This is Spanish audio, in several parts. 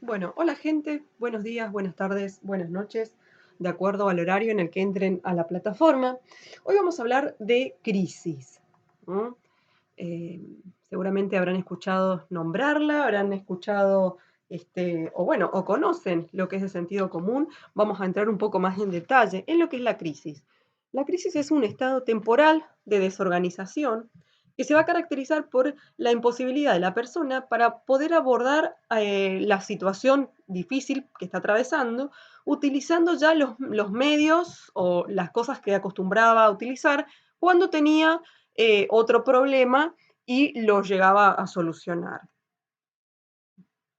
Bueno, hola gente, buenos días, buenas tardes, buenas noches, de acuerdo al horario en el que entren a la plataforma. Hoy vamos a hablar de crisis, ¿no? Eh, Seguramente habrán escuchado nombrarla, habrán escuchado, o bueno, o conocen lo que es de sentido común. Vamos a entrar un poco más en detalle en lo que es la crisis. La crisis es un estado temporal de desorganización que se va a caracterizar por la imposibilidad de la persona para poder abordar la situación difícil que está atravesando, utilizando ya los medios o las cosas que acostumbraba a utilizar cuando tenía otro problema y lo llegaba a solucionar.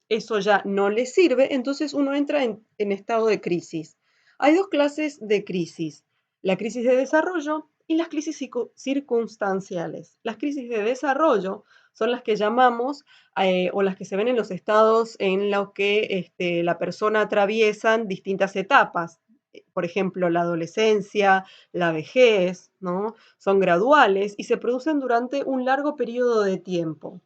Eso ya no le sirve, entonces uno entra en estado de crisis. Hay dos clases de crisis, la crisis de desarrollo y las crisis circunstanciales. Las crisis de desarrollo son las que llamamos o las que se ven en los estados en los que la persona atraviesan distintas etapas. Por ejemplo, la adolescencia, la vejez, ¿no? Son graduales y se producen durante un largo periodo de tiempo.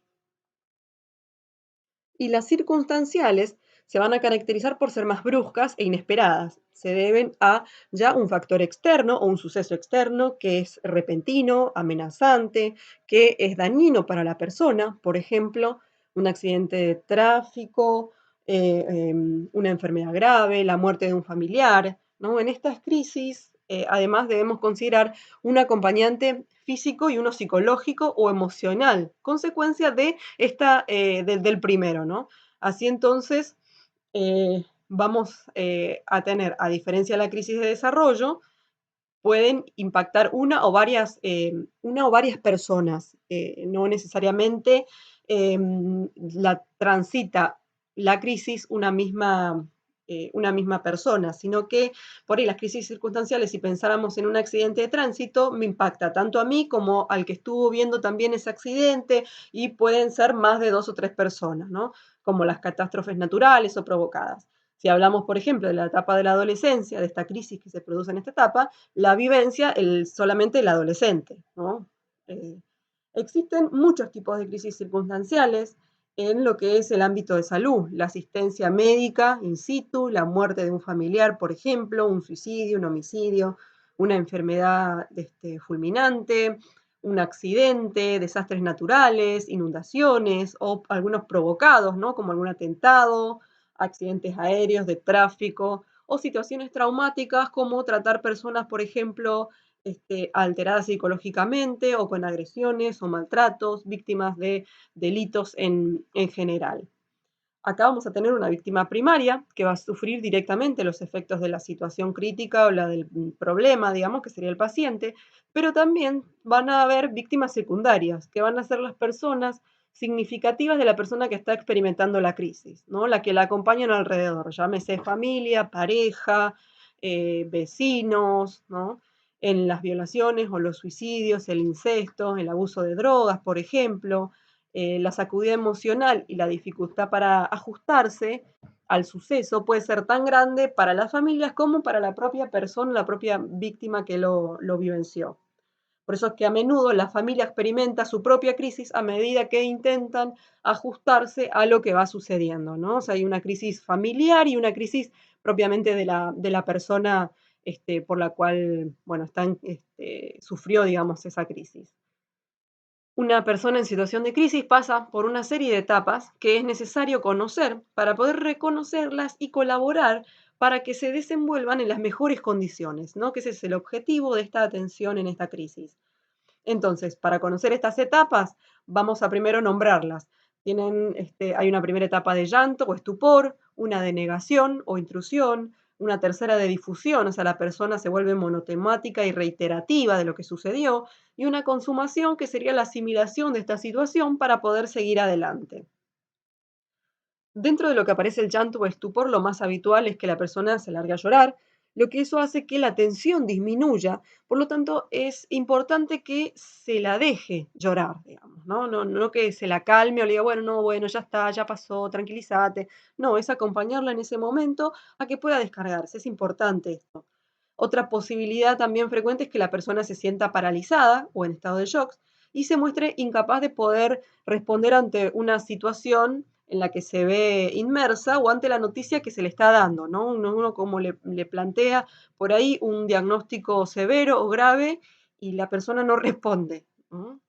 Y las circunstanciales se van a caracterizar por ser más bruscas e inesperadas. Se deben a ya un factor externo o un suceso externo que es repentino, amenazante, que es dañino para la persona, por ejemplo, un accidente de tráfico, una enfermedad grave, la muerte de un familiar, ¿no? En estas crisis, además debemos considerar un acompañante físico y uno psicológico o emocional, consecuencia de del primero, ¿no? Así entonces, vamos a tener, a diferencia de la crisis de desarrollo, pueden impactar una o varias personas, no necesariamente la transita la crisis una misma persona, sino que por ahí las crisis circunstanciales, si pensáramos en un accidente de tránsito, me impacta tanto a mí como al que estuvo viendo también ese accidente y pueden ser más de dos o tres personas, ¿no? Como las catástrofes naturales o provocadas. Si hablamos, por ejemplo, de la etapa de la adolescencia, de esta crisis que se produce en esta etapa, la vivencia solamente el adolescente, ¿no? Eh, Existen muchos tipos de crisis circunstanciales en lo que es el ámbito de salud, la asistencia médica in situ, la muerte de un familiar, por ejemplo, un suicidio, un homicidio, una enfermedad fulminante, un accidente, desastres naturales, inundaciones o algunos provocados, ¿no? Como algún atentado, accidentes aéreos, de tráfico o situaciones traumáticas como tratar personas, por ejemplo, alteradas psicológicamente o con agresiones o maltratos, víctimas de delitos en general. Acá vamos a tener una víctima primaria que va a sufrir directamente los efectos de la situación crítica o la del problema, digamos, que sería el paciente, pero también van a haber víctimas secundarias, que van a ser las personas significativas de la persona que está experimentando la crisis, ¿no? La que la acompañan alrededor, llámese familia, pareja, vecinos, ¿no? En las violaciones o los suicidios, el incesto, el abuso de drogas, por ejemplo, la sacudida emocional y la dificultad para ajustarse al suceso puede ser tan grande para las familias como para la propia persona, la propia víctima que lo vivenció. Por eso es que a menudo la familia experimenta su propia crisis a medida que intentan ajustarse a lo que va sucediendo, ¿no? O sea, hay una crisis familiar y una crisis propiamente de la persona por la cual, bueno, sufrió, digamos, esa crisis. Una persona en situación de crisis pasa por una serie de etapas que es necesario conocer para poder reconocerlas y colaborar para que se desenvuelvan en las mejores condiciones, ¿no? Que ese es el objetivo de esta atención en esta crisis. Entonces, para conocer estas etapas, vamos a primero nombrarlas. Hay una primera etapa de llanto o estupor, una de negación o intrusión, una tercera de difusión, o sea, la persona se vuelve monotemática y reiterativa de lo que sucedió, y una consumación que sería la asimilación de esta situación para poder seguir adelante. Dentro de lo que aparece el llanto o estupor, lo más habitual es que la persona se largue a llorar, lo que eso hace que la tensión disminuya, por lo tanto es importante que se la deje llorar, digamos, ¿no? No que se la calme o le diga, bueno, no, bueno, ya está, ya pasó, tranquilízate. No, es acompañarla en ese momento a que pueda descargarse, es importante esto. Otra posibilidad también frecuente es que la persona se sienta paralizada o en estado de shock y se muestre incapaz de poder responder ante una situación en la que se ve inmersa o ante la noticia que se le está dando, ¿no? Uno como le plantea por ahí un diagnóstico severo o grave y la persona no responde, ¿no?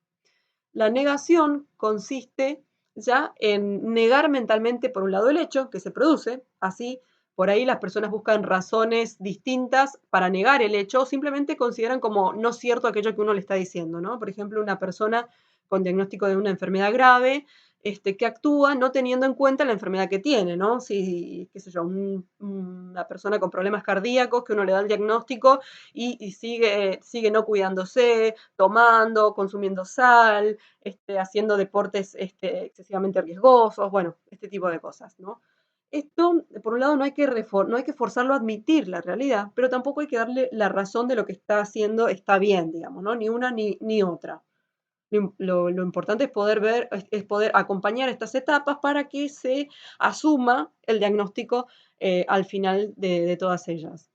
La negación consiste ya en negar mentalmente, por un lado, el hecho que se produce, así por ahí las personas buscan razones distintas para negar el hecho o simplemente consideran como no cierto aquello que uno le está diciendo, ¿no? Por ejemplo, una persona con diagnóstico de una enfermedad grave, que actúa no teniendo en cuenta la enfermedad que tiene, ¿no? Si, qué sé yo, una persona con problemas cardíacos que uno le da el diagnóstico y sigue no cuidándose, tomando, consumiendo sal, haciendo deportes excesivamente riesgosos, bueno, este tipo de cosas, ¿no? Esto, por un lado, no hay que forzarlo a admitir la realidad, pero tampoco hay que darle la razón de lo que está haciendo está bien, digamos, ¿no? Ni una ni otra. Lo importante es poder ver, es poder acompañar estas etapas para que se asuma el diagnóstico al final de todas ellas.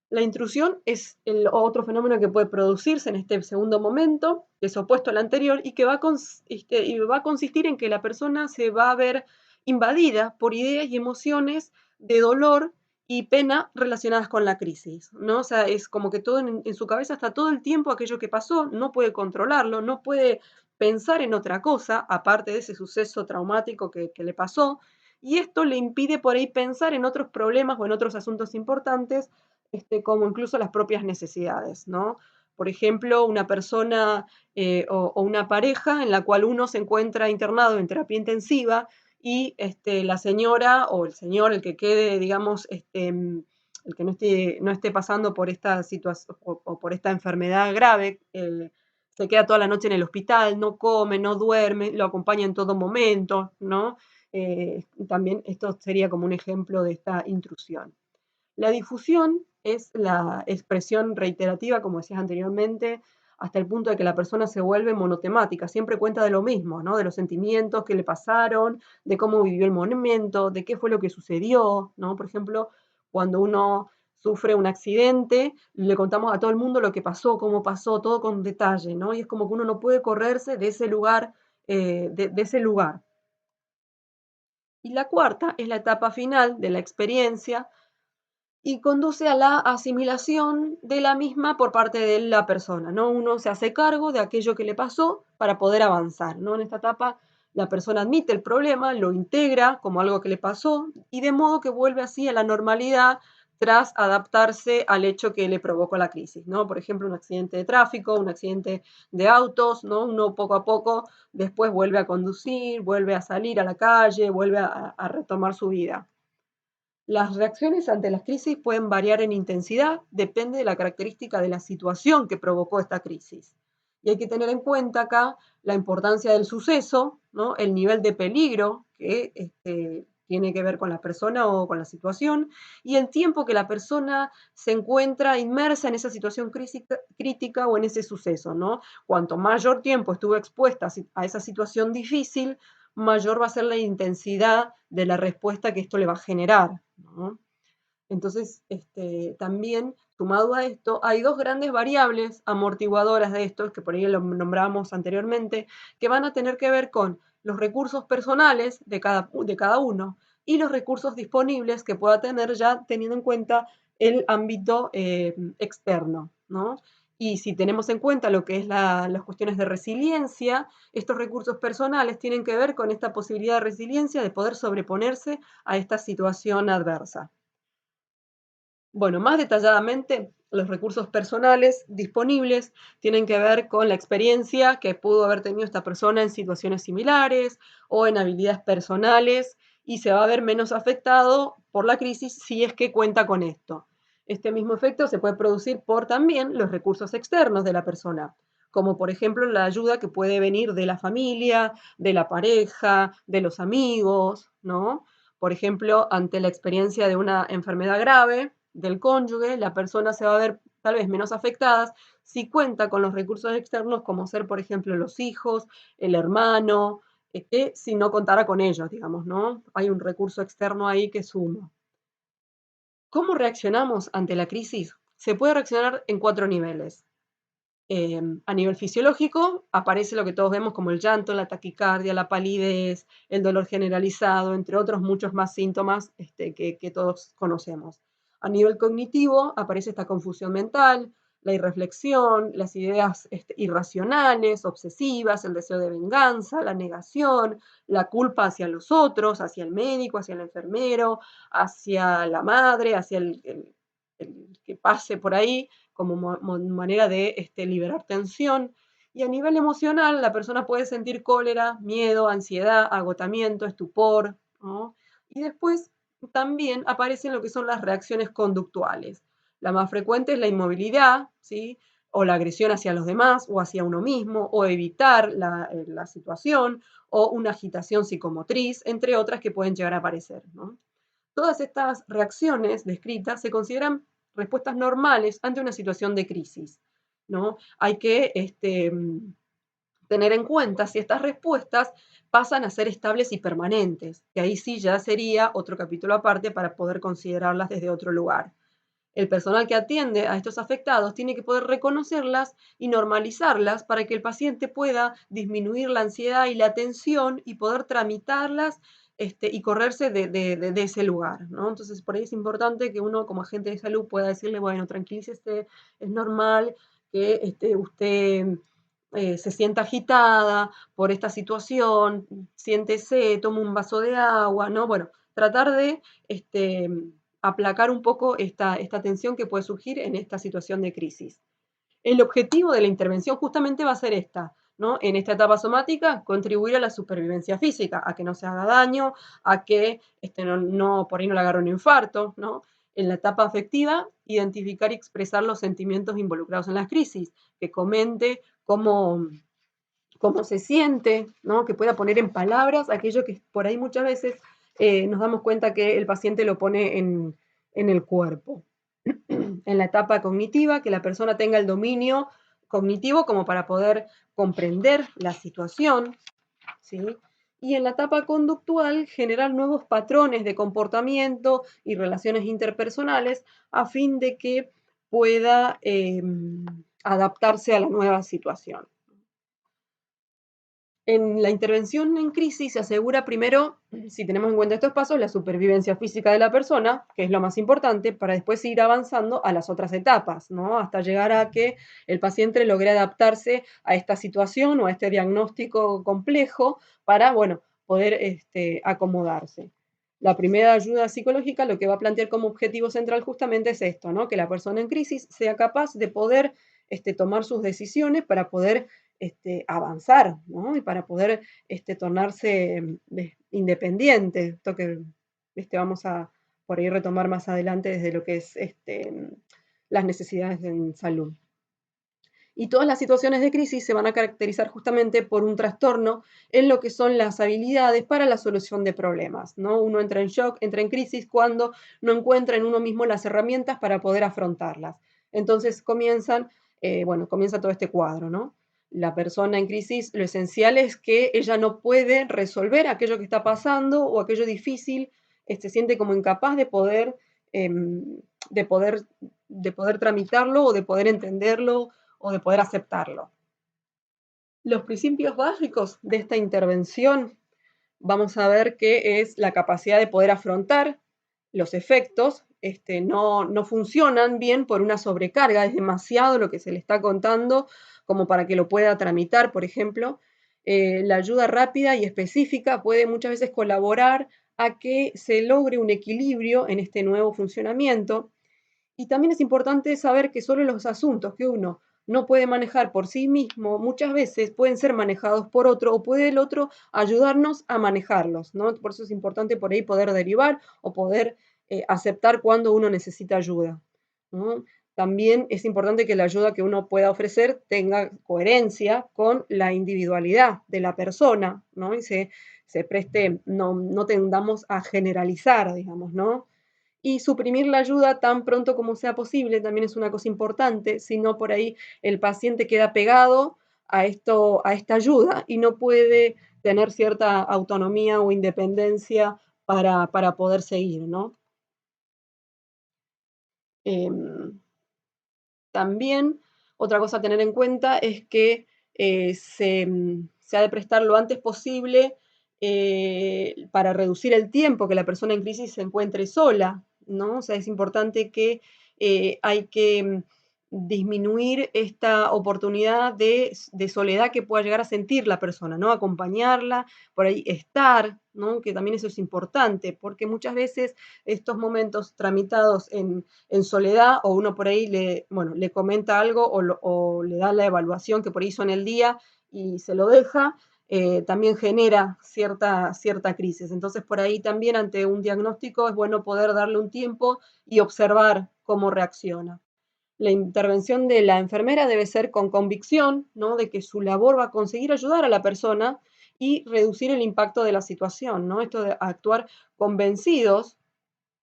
La intrusión es el otro fenómeno que puede producirse en este segundo momento, que es opuesto al anterior y que y va a consistir en que la persona se va a ver invadida por ideas y emociones de dolor y pena relacionadas con la crisis, ¿no? O sea, es como que todo en su cabeza está todo el tiempo aquello que pasó, no puede controlarlo, no puede pensar en otra cosa, aparte de ese suceso traumático que le pasó, y esto le impide por ahí pensar en otros problemas o en otros asuntos importantes como incluso las propias necesidades, ¿no? Por ejemplo, una persona o una pareja en la cual uno se encuentra internado en terapia intensiva y la señora o el señor, el que quede, digamos, el que no esté pasando por esta situación o por esta enfermedad grave, se queda toda la noche en el hospital, no come, no duerme, lo acompaña en todo momento, ¿no? También esto sería como un ejemplo de esta intrusión. La difusión es la expresión reiterativa, como decías anteriormente, hasta el punto de que la persona se vuelve monotemática, siempre cuenta de lo mismo, ¿no? De los sentimientos que le pasaron, de cómo vivió el momento, de qué fue lo que sucedió, ¿no? Por ejemplo, cuando uno sufre un accidente, le contamos a todo el mundo lo que pasó, cómo pasó, todo con detalle, ¿no? Y es como que uno no puede correrse de ese lugar, de ese lugar. Y la cuarta es la etapa final de la experiencia, y conduce a la asimilación de la misma por parte de la persona, ¿no? Uno se hace cargo de aquello que le pasó para poder avanzar, ¿no? En esta etapa la persona admite el problema, lo integra como algo que le pasó y de modo que vuelve así a la normalidad tras adaptarse al hecho que le provocó la crisis, ¿no? Por ejemplo, un accidente de tráfico, un accidente de autos, ¿no? Uno poco a poco después vuelve a conducir, vuelve a salir a la calle, vuelve a retomar su vida. Las reacciones ante las crisis pueden variar en intensidad, depende de la característica de la situación que provocó esta crisis. Y hay que tener en cuenta acá la importancia del suceso, ¿no? El nivel de peligro que tiene que ver con la persona o con la situación, y el tiempo que la persona se encuentra inmersa en esa situación crítica o en ese suceso, ¿no? Cuanto mayor tiempo estuvo expuesta a esa situación difícil, mayor va a ser la intensidad de la respuesta que esto le va a generar, ¿no? Entonces, también, sumado a esto, hay dos grandes variables amortiguadoras de esto, que por ahí lo nombramos anteriormente, que van a tener que ver con los recursos personales de cada uno y los recursos disponibles que pueda tener ya teniendo en cuenta el ámbito externo, ¿no? Y si tenemos en cuenta lo que es las cuestiones de resiliencia, estos recursos personales tienen que ver con esta posibilidad de resiliencia de poder sobreponerse a esta situación adversa. Bueno, más detalladamente, los recursos personales disponibles tienen que ver con la experiencia que pudo haber tenido esta persona en situaciones similares o en habilidades personales y se va a ver menos afectado por la crisis si es que cuenta con esto. Este mismo efecto se puede producir por también los recursos externos de la persona, como por ejemplo la ayuda que puede venir de la familia, de la pareja, de los amigos, ¿no? Por ejemplo, ante la experiencia de una enfermedad grave del cónyuge, la persona se va a ver tal vez menos afectada si cuenta con los recursos externos, como ser, por ejemplo, los hijos, el hermano, que si no contara con ellos, digamos, ¿no? Hay un recurso externo ahí que suma. ¿Cómo reaccionamos ante la crisis? Se puede reaccionar en cuatro niveles. A nivel fisiológico, aparece lo que todos vemos como el llanto, la taquicardia, la palidez, el dolor generalizado, entre otros muchos más síntomas que todos conocemos. A nivel cognitivo, aparece esta confusión mental, la irreflexión, las ideas irracionales, obsesivas, el deseo de venganza, la negación, la culpa hacia los otros, hacia el médico, hacia el enfermero, hacia la madre, hacia el que pase por ahí, como manera de liberar tensión. Y a nivel emocional, la persona puede sentir cólera, miedo, ansiedad, agotamiento, estupor, ¿no? Y después también aparecen lo que son las reacciones conductuales. La más frecuente es la inmovilidad, ¿sí? O la agresión hacia los demás, o hacia uno mismo, o evitar la situación, o una agitación psicomotriz, entre otras que pueden llegar a aparecer, ¿no? Todas estas reacciones descritas se consideran respuestas normales ante una situación de crisis, ¿no? Hay que tener en cuenta si estas respuestas pasan a ser estables y permanentes, que ahí sí ya sería otro capítulo aparte para poder considerarlas desde otro lugar. El personal que atiende a estos afectados tiene que poder reconocerlas y normalizarlas para que el paciente pueda disminuir la ansiedad y la tensión y poder tramitarlas y correrse de ese lugar, ¿no? Entonces, por ahí es importante que uno como agente de salud pueda decirle, bueno, tranquilícese, es normal que usted se sienta agitada por esta situación, siéntese, tome un vaso de agua, ¿no? Bueno, tratar de aplacar un poco esta tensión que puede surgir en esta situación de crisis. El objetivo de la intervención justamente va a ser esta, ¿no? En esta etapa somática, contribuir a la supervivencia física, a que no se haga daño, a que por ahí no le agarre un infarto, ¿no? En la etapa afectiva, identificar y expresar los sentimientos involucrados en las crisis, que comente cómo se siente, ¿no? Que pueda poner en palabras aquello que por ahí muchas veces nos damos cuenta que el paciente lo pone en el cuerpo. En la etapa cognitiva, que la persona tenga el dominio cognitivo como para poder comprender la situación, ¿sí? Y en la etapa conductual, generar nuevos patrones de comportamiento y relaciones interpersonales a fin de que pueda adaptarse a la nueva situación. En la intervención en crisis se asegura primero, si tenemos en cuenta estos pasos, la supervivencia física de la persona, que es lo más importante, para después ir avanzando a las otras etapas, ¿no? Hasta llegar a que el paciente logre adaptarse a esta situación o a este diagnóstico complejo para, bueno, poder acomodarse. La primera ayuda psicológica lo que va a plantear como objetivo central justamente es esto, ¿no? Que la persona en crisis sea capaz de poder tomar sus decisiones para poder avanzar, ¿no? Y para poder tornarse independiente, esto que vamos a por ahí retomar más adelante desde lo que es las necesidades en salud. Y todas las situaciones de crisis se van a caracterizar justamente por un trastorno en lo que son las habilidades para la solución de problemas, ¿no? Uno entra en shock, entra en crisis cuando no encuentra en uno mismo las herramientas para poder afrontarlas. Entonces comienza todo este cuadro, ¿no? La persona en crisis, lo esencial es que ella no puede resolver aquello que está pasando o aquello difícil, se siente como incapaz em, de poder, de poder tramitarlo o de poder entenderlo o de poder aceptarlo. Los principios básicos de esta intervención vamos a ver que es la capacidad de poder afrontar los efectos, no funcionan bien por una sobrecarga, es demasiado lo que se le está contando como para que lo pueda tramitar, por ejemplo. La ayuda rápida y específica puede muchas veces colaborar a que se logre un equilibrio en este nuevo funcionamiento. Y también es importante saber que solo los asuntos que uno no puede manejar por sí mismo, muchas veces pueden ser manejados por otro o puede el otro ayudarnos a manejarlos, ¿no? Por eso es importante por ahí poder derivar o poder aceptar cuando uno necesita ayuda, ¿no? También es importante que la ayuda que uno pueda ofrecer tenga coherencia con la individualidad de la persona, ¿no? Y se preste, no tendamos a generalizar, digamos, ¿no? Y suprimir la ayuda tan pronto como sea posible también es una cosa importante, si no por ahí el paciente queda pegado a esta ayuda y no puede tener cierta autonomía o independencia para poder seguir, ¿no? Em, También Otra cosa a tener en cuenta es que se ha de prestar lo antes posible para reducir el tiempo que la persona en crisis se encuentre sola, ¿no? O sea, es importante que hay que disminuir esta oportunidad de soledad que pueda llegar a sentir la persona, ¿no? Acompañarla, por ahí estar, ¿no? Que también eso es importante, porque muchas veces estos momentos tramitados en soledad o uno por ahí bueno, le comenta algo o le da la evaluación que por ahí hizo en el día y se lo deja, también genera cierta crisis. Entonces, por ahí también ante un diagnóstico es bueno poder darle un tiempo y observar cómo reacciona. La intervención de la enfermera debe ser con convicción, ¿no? De que su labor va a conseguir ayudar a la persona y reducir el impacto de la situación, ¿no? Esto de actuar convencidos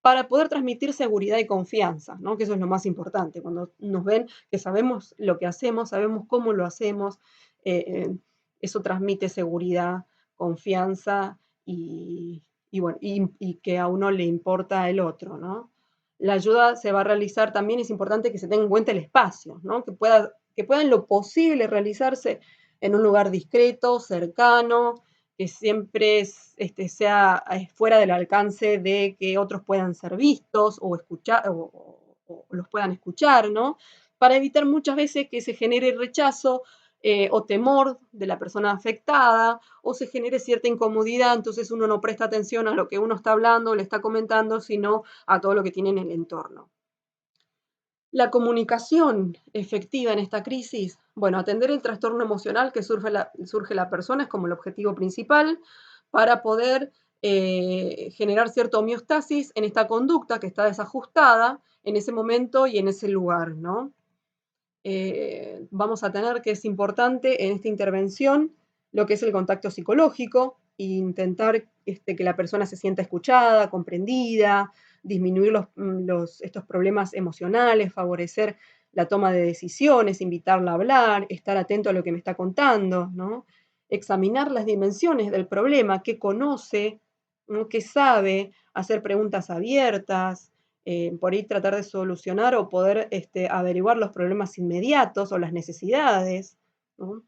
para poder transmitir seguridad y confianza, ¿no? Que eso es lo más importante. Cuando nos ven que sabemos lo que hacemos, sabemos cómo lo hacemos, eso transmite seguridad, confianza y bueno, y que a uno le importa el otro, ¿no? La ayuda se va a realizar también, es importante que se tenga en cuenta el espacio, ¿no? Que pueda en lo posible realizarse en un lugar discreto, cercano, que siempre sea fuera del alcance de que otros puedan ser vistos o escuchar o los puedan escuchar, ¿no? Para evitar muchas veces que se genere rechazo o temor de la persona afectada o se genere cierta incomodidad, entonces uno no presta atención a lo que uno está hablando, le está comentando, sino a todo lo que tiene en el entorno. La comunicación efectiva en esta crisis, bueno, atender el trastorno emocional que surge la persona es como el objetivo principal para poder generar cierta homeostasis en esta conducta que está desajustada en ese momento y en ese lugar, ¿no? Vamos a tener que es importante en esta intervención lo que es el contacto psicológico, e intentar que la persona se sienta escuchada, comprendida, disminuir estos problemas emocionales, favorecer la toma de decisiones, invitarla a hablar, estar atento a lo que me está contando, ¿no? Examinar las dimensiones del problema, qué conoce, ¿no? Qué sabe, hacer preguntas abiertas, por ahí tratar de solucionar o poder averiguar los problemas inmediatos o las necesidades, ¿no?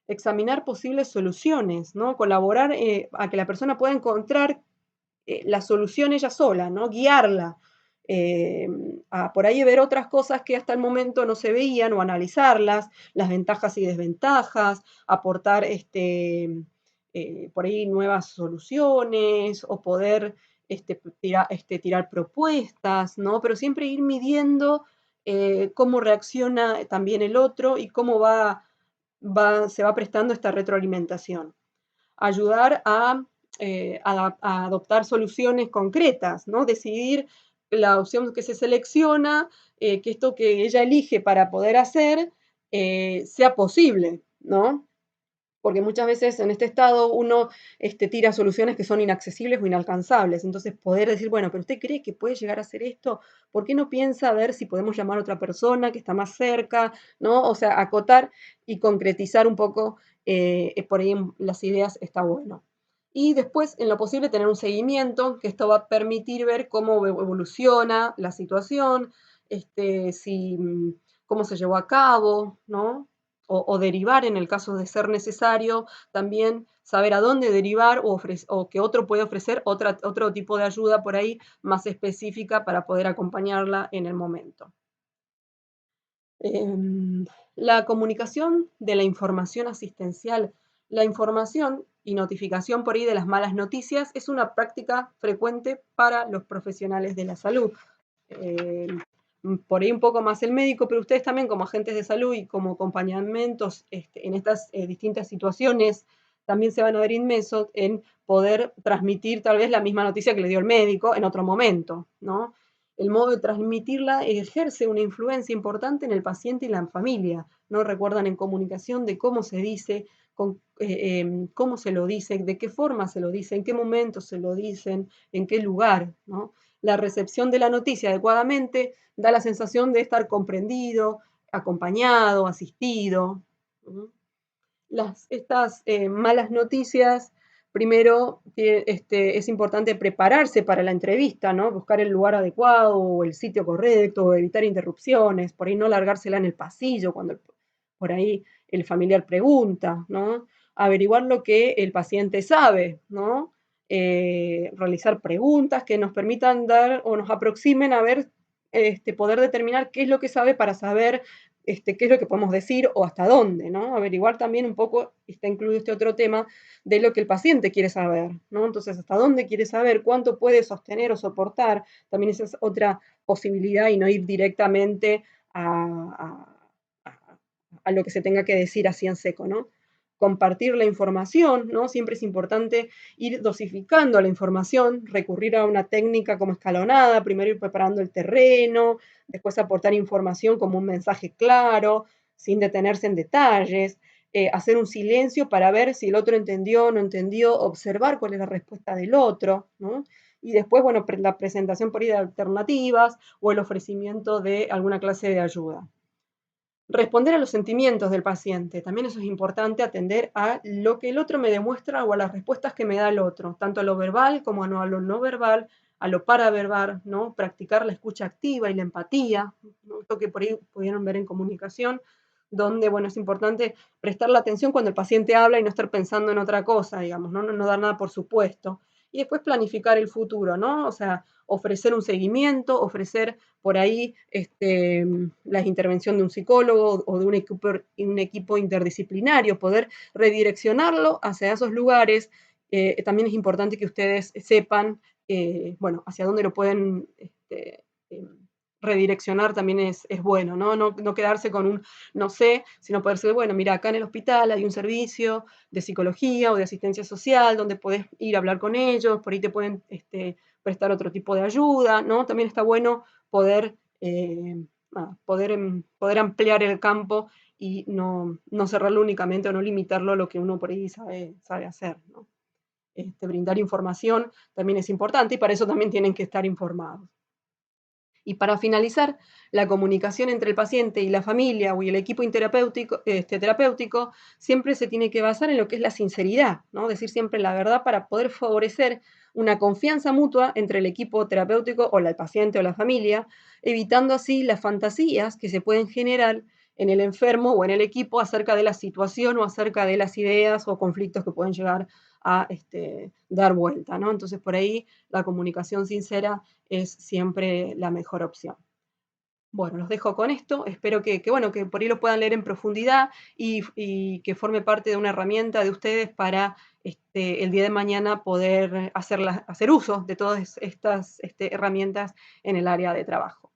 Examinar posibles soluciones, ¿no? Colaborar a que la persona pueda encontrar la solución ella sola, ¿no? Guiarla, eh, a por ahí ver otras cosas que hasta el momento no se veían o analizarlas, las ventajas y desventajas, aportar por ahí nuevas soluciones o poder tirar propuestas, ¿no? Pero siempre ir midiendo cómo reacciona también el otro y cómo se va prestando esta retroalimentación. Ayudar a adoptar soluciones concretas, ¿no? Decidir la opción que se selecciona, que esto que ella elige para poder hacer sea posible, ¿no? Porque muchas veces en este estado uno tira soluciones que son inaccesibles o inalcanzables. Entonces, poder decir, bueno, pero usted cree que puede llegar a hacer esto, ¿por qué no piensa a ver si podemos llamar a otra persona que está más cerca? ¿No? O sea, acotar y concretizar un poco por ahí las ideas está bueno. Y después, en lo posible, tener un seguimiento, que esto va a permitir ver cómo evoluciona la situación, cómo se llevó a cabo, ¿no? O derivar en el caso de ser necesario, también saber a dónde derivar o que otro puede ofrecer otro tipo de ayuda por ahí más específica para poder acompañarla en el momento. La comunicación de la información asistencial. La información y notificación por ahí de las malas noticias es una práctica frecuente para los profesionales de la salud. Eh, por ahí un poco más el médico, pero ustedes también como agentes de salud y como acompañamientos en estas distintas situaciones, también se van a ver inmersos en poder transmitir tal vez la misma noticia que le dio el médico en otro momento, ¿no? El modo de transmitirla ejerce una influencia importante en el paciente y la familia, ¿no? Recuerdan en comunicación de cómo se dice, cómo se lo dice, de qué forma se lo dice, en qué momento se lo dicen, en qué lugar, ¿no? La recepción de la noticia adecuadamente da la sensación de estar comprendido, acompañado, asistido. ¿No? Estas malas noticias, primero es importante prepararse para la entrevista, ¿no? Buscar el lugar adecuado o el sitio correcto, evitar interrupciones, por ahí no largársela en el pasillo cuando por ahí el familiar pregunta, ¿no? Averiguar lo que el paciente sabe, ¿no? Realizar preguntas que nos permitan dar o nos aproximen a ver, poder determinar qué es lo que sabe para saber qué es lo que podemos decir o hasta dónde, ¿no? Averiguar también un poco, está incluido este otro tema, de lo que el paciente quiere saber, ¿no? Entonces, hasta dónde quiere saber, cuánto puede sostener o soportar, también esa es otra posibilidad y no ir directamente a lo que se tenga que decir así en seco, ¿no? Compartir la información, ¿no? Siempre es importante ir dosificando la información, recurrir a una técnica como escalonada, primero ir preparando el terreno, después aportar información como un mensaje claro, sin detenerse en detalles, hacer un silencio para ver si el otro entendió o no entendió, observar cuál es la respuesta del otro, ¿no? Y después, bueno, la presentación por ahí de alternativas o el ofrecimiento de alguna clase de ayuda. Responder a los sentimientos del paciente, también eso es importante, atender a lo que el otro me demuestra o a las respuestas que me da el otro, tanto a lo verbal como a lo no verbal, a lo paraverbal, ¿no? Practicar la escucha activa y la empatía, ¿no? Esto que por ahí pudieron ver en comunicación, donde, bueno, es importante prestar la atención cuando el paciente habla y no estar pensando en otra cosa, digamos, no dar nada por supuesto. Y después planificar el futuro, ¿no? O sea, ofrecer un seguimiento, ofrecer por ahí la intervención de un psicólogo o de un equipo interdisciplinario, poder redireccionarlo hacia esos lugares. También es importante que ustedes sepan, bueno, hacia dónde lo pueden redireccionar también es bueno, ¿no? No quedarse con un no sé, sino poder ser, bueno, mira, acá en el hospital hay un servicio de psicología o de asistencia social donde podés ir a hablar con ellos, por ahí te pueden prestar otro tipo de ayuda, ¿no? También está bueno poder, poder ampliar el campo y no cerrarlo únicamente o no limitarlo a lo que uno por ahí sabe hacer, ¿no? Brindar información también es importante y para eso también tienen que estar informados. Y para finalizar, la comunicación entre el paciente y la familia o el equipo terapéutico siempre se tiene que basar en lo que es la sinceridad, ¿no? Decir siempre la verdad para poder favorecer una confianza mutua entre el equipo terapéutico o el paciente o la familia, evitando así las fantasías que se pueden generar en el enfermo o en el equipo acerca de la situación o acerca de las ideas o conflictos que pueden llegar a dar vuelta, ¿no? Entonces, por ahí la comunicación sincera es siempre la mejor opción. Bueno, los dejo con esto. Espero bueno, que por ahí lo puedan leer en profundidad y que forme parte de una herramienta de ustedes para el día de mañana poder hacer uso de todas estas herramientas en el área de trabajo.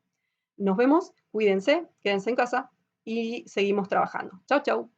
Nos vemos, cuídense, quédense en casa y seguimos trabajando. Chau, chau.